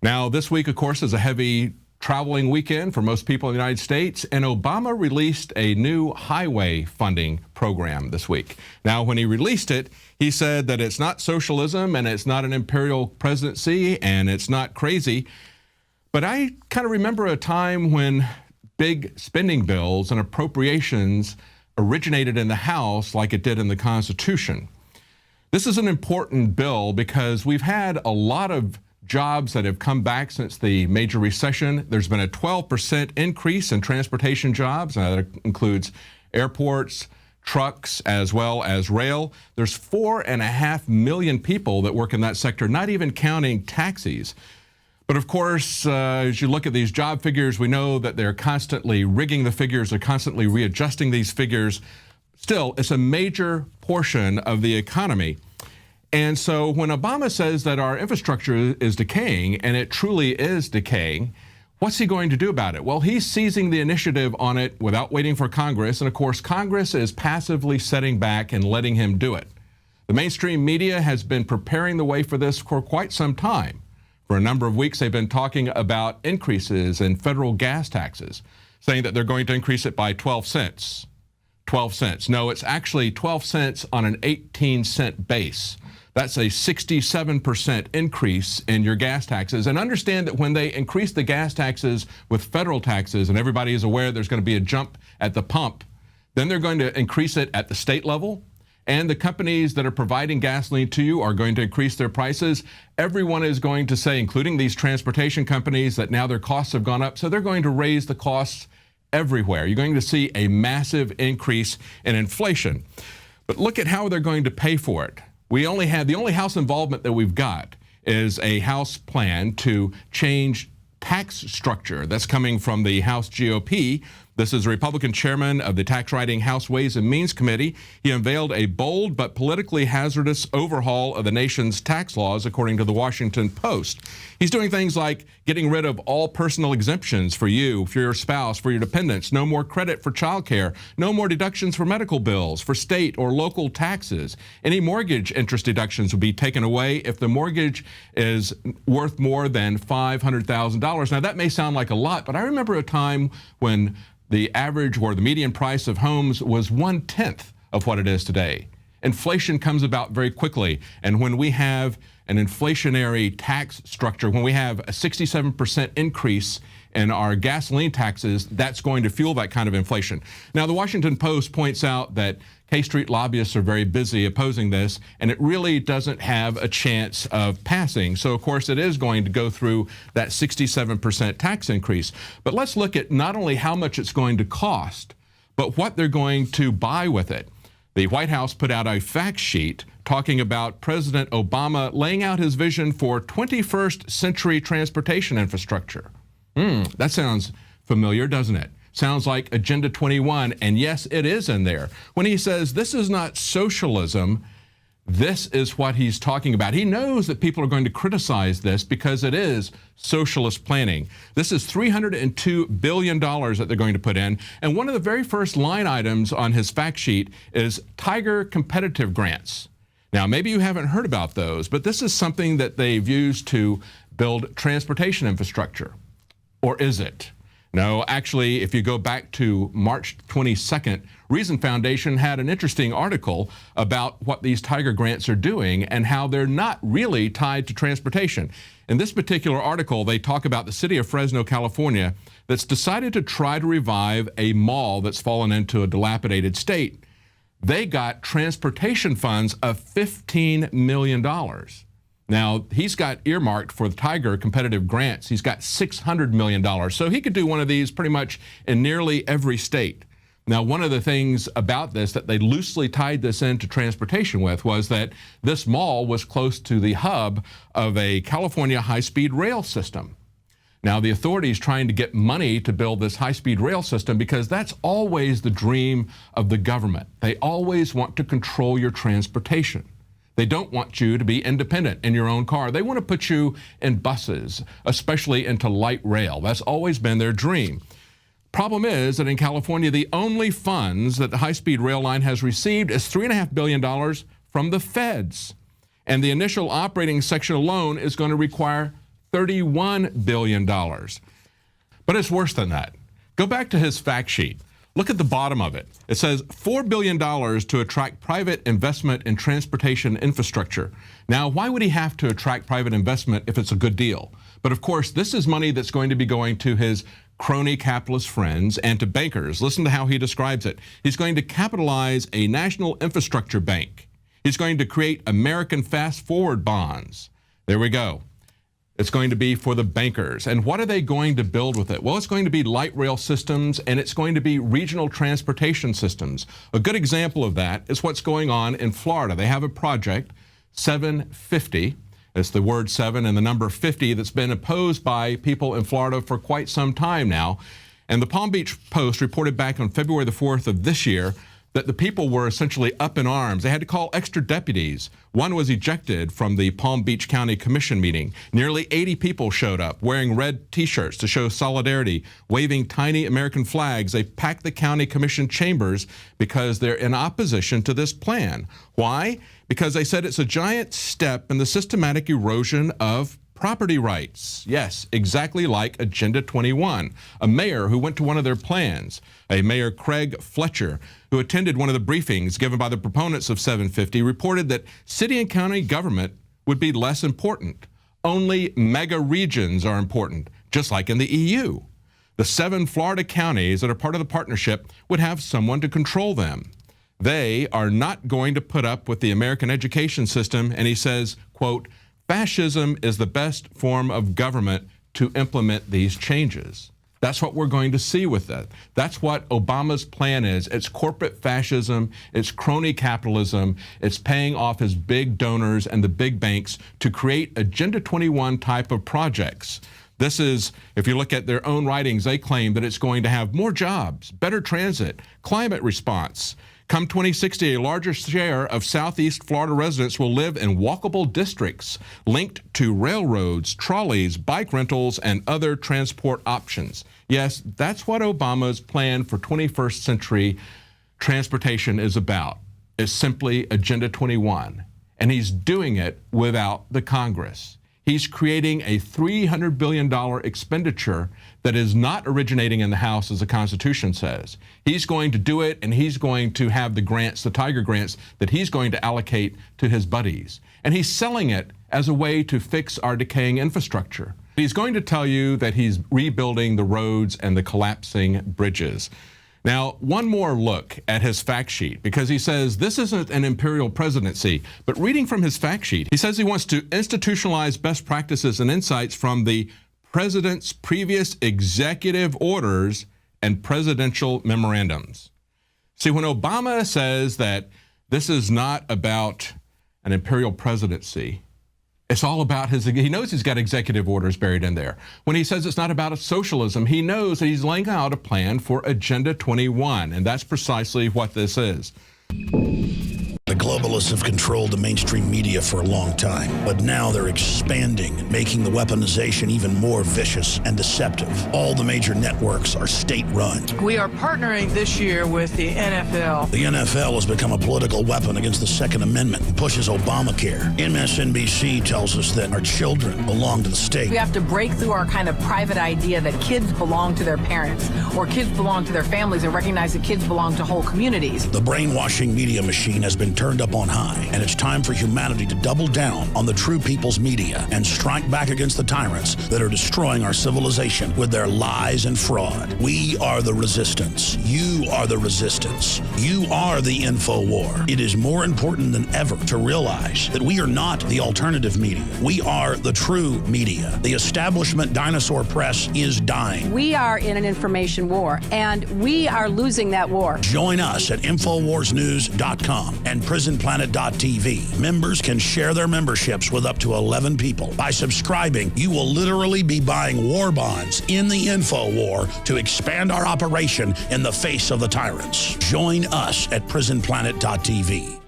Now, this week, of course, is a heavy traveling weekend for most people in the United States, and Obama released a new highway funding program this week. Now, when he released it, he said that it's not socialism and it's not an imperial presidency and it's not crazy. But I kind of remember a time when big spending bills and appropriations originated in the House like it did in the Constitution. This is an important bill because we've had a lot of jobs that have come back since the major recession. There's been a 12% increase in transportation jobs. That includes airports, trucks, as well as rail. There's 4.5 million people that work in that sector, not even counting taxis. But of course, as you look at these job figures, we know that they're constantly rigging the figures, they're constantly readjusting these figures. Still, it's a major portion of the economy. And so when Obama says that our infrastructure is decaying, and it truly is decaying, what's he going to do about it? Well, he's seizing the initiative on it without waiting for Congress. And of course, Congress is passively sitting back and letting him do it. The mainstream media has been preparing the way for this for quite some time. For a number of weeks, they've been talking about increases in federal gas taxes, saying that they're going to increase it by 12 cents. 12 cents. No, it's actually 12 cents on an 18-cent base. That's a 67% increase in your gas taxes. And understand that when they increase the gas taxes with federal taxes, and everybody is aware there's going to be a jump at the pump, then they're going to increase it at the state level. And the companies that are providing gasoline to you are going to increase their prices. Everyone is going to say, including these transportation companies, that now their costs have gone up. So they're going to raise the costs everywhere. You're going to see a massive increase in inflation. But look at how they're going to pay for it. The only House involvement that we've got is a House plan to change tax structure that's coming from the House GOP. This is the Republican chairman of the tax writing House Ways and Means Committee. He unveiled a bold but politically hazardous overhaul of the nation's tax laws, according to the Washington Post. He's doing things like getting rid of all personal exemptions for you, for your spouse, for your dependents, no more credit for child care, no more deductions for medical bills, for state or local taxes. Any mortgage interest deductions will be taken away if the mortgage is worth more than $500,000. Now, that may sound like a lot, but I remember a time when the average or the median price of homes was 1/10 of what it is today. Inflation comes about very quickly. And when we have an inflationary tax structure, when we have a 67% increase in our gasoline taxes, that's going to fuel that kind of inflation. Now, the Washington Post points out that K Street lobbyists are very busy opposing this, and it really doesn't have a chance of passing. So, of course, it is going to go through that 67% tax increase. But let's look at not only how much it's going to cost, but what they're going to buy with it. The White House put out a fact sheet talking about President Obama laying out his vision for 21st century transportation infrastructure. That sounds familiar, doesn't it? Sounds like Agenda 21, and yes, it is in there. When he says this is not socialism, this is what he's talking about. He knows that people are going to criticize this because it is socialist planning. This is $302 billion that they're going to put in. And one of the very first line items on his fact sheet is Tiger competitive grants. Now, maybe you haven't heard about those, but this is something that they've used to build transportation infrastructure. Or is it? No, actually, if you go back to March 22nd, Reason Foundation had an interesting article about what these Tiger grants are doing and how they're not really tied to transportation. In this particular article, they talk about the city of Fresno, California, that's decided to try to revive a mall that's fallen into a dilapidated state. They got transportation funds of $15 million. Now, he's got earmarked for the Tiger competitive grants. He's got $600 million. So he could do one of these pretty much in nearly every state. Now, one of the things about this that they loosely tied this into transportation with was that this mall was close to the hub of a California high-speed rail system. Now, the authorities trying to get money to build this high-speed rail system because that's always the dream of the government. They always want to control your transportation. They don't want you to be independent in your own car. They want to put you in buses, especially into light rail. That's always been their dream. Problem is that in California, the only funds that the high-speed rail line has received is $3.5 billion from the feds. And the initial operating section alone is going to require $31 billion. But it's worse than that. Go back to his fact sheet. Look at the bottom of it. It says $4 billion to attract private investment in transportation infrastructure. Now, why would he have to attract private investment if it's a good deal? But of course, this is money that's going to be going to his crony capitalist friends and to bankers. Listen to how he describes it. He's going to capitalize a national infrastructure bank. He's going to create American fast forward bonds. There we go. It's going to be for the bankers. And what are they going to build with it? Well, it's going to be light rail systems, and it's going to be regional transportation systems. A good example of that is what's going on in Florida. They have a project, 750. It's the word 7 and the number 50 that's been opposed by people in Florida for quite some time now. And the Palm Beach Post reported back on February the 4th of this year that the people were essentially up in arms. They had to call extra deputies. One was ejected from the Palm Beach County Commission meeting. Nearly 80 people showed up wearing red T-shirts to show solidarity, waving tiny American flags. They packed the county commission chambers because they're in opposition to this plan. Why? Because they said it's a giant step in the systematic erosion of property rights. Yes, exactly like Agenda 21. A mayor who went to one of their plans, a Mayor Craig Fletcher, who attended one of the briefings given by the proponents of 750, reported that city and county government would be less important. Only mega regions are important, just like in the EU. The 7 Florida counties that are part of the partnership would have someone to control them. They are not going to put up with the American education system, and he says, quote, fascism is the best form of government to implement these changes. That's what we're going to see with that. That's what Obama's plan is. It's corporate fascism, it's crony capitalism, it's paying off his big donors and the big banks to create Agenda 21 type of projects. This is, if you look at their own writings, they claim that it's going to have more jobs, better transit, climate response. Come 2060, a larger share of Southeast Florida residents will live in walkable districts linked to railroads, trolleys, bike rentals, and other transport options. Yes, that's what Obama's plan for 21st century transportation is about. It's simply Agenda 21, and he's doing it without the Congress. He's creating a $300 billion expenditure that is not originating in the House, as the Constitution says. He's going to do it, and he's going to have the grants, the Tiger grants, that he's going to allocate to his buddies. And he's selling it as a way to fix our decaying infrastructure. He's going to tell you that he's rebuilding the roads and the collapsing bridges. Now, one more look at his fact sheet, because he says this isn't an imperial presidency, but reading from his fact sheet, he says he wants to institutionalize best practices and insights from the president's previous executive orders and presidential memorandums. See, when Obama says that this is not about an imperial presidency, it's all about he knows he's got executive orders buried in there. When he says it's not about a socialism, he knows that he's laying out a plan for Agenda 21, and that's precisely what this is. The globalists have controlled the mainstream media for a long time, but now they're expanding, making the weaponization even more vicious and deceptive. All the major networks are state-run. We are partnering this year with the NFL. The NFL has become a political weapon against the Second Amendment and pushes Obamacare. MSNBC tells us that our children belong to the state. We have to break through our kind of private idea that kids belong to their parents or kids belong to their families and recognize that kids belong to whole communities. The brainwashing media machine has been turned up on high, and it's time for humanity to double down on the true people's media and strike back against the tyrants that are destroying our civilization with their lies and fraud. We are the resistance. You are the resistance. You are the info war. It is more important than ever to realize that we are not the alternative media. We are the true media. The establishment dinosaur press is dying. We are in an information war, and we are losing that war. Join us at InfoWarsNews.com and PrisonPlanet.tv. Members can share their memberships with up to 11 people. By subscribing, you will literally be buying war bonds in the info war to expand our operation in the face of the tyrants. Join us at PrisonPlanet.tv.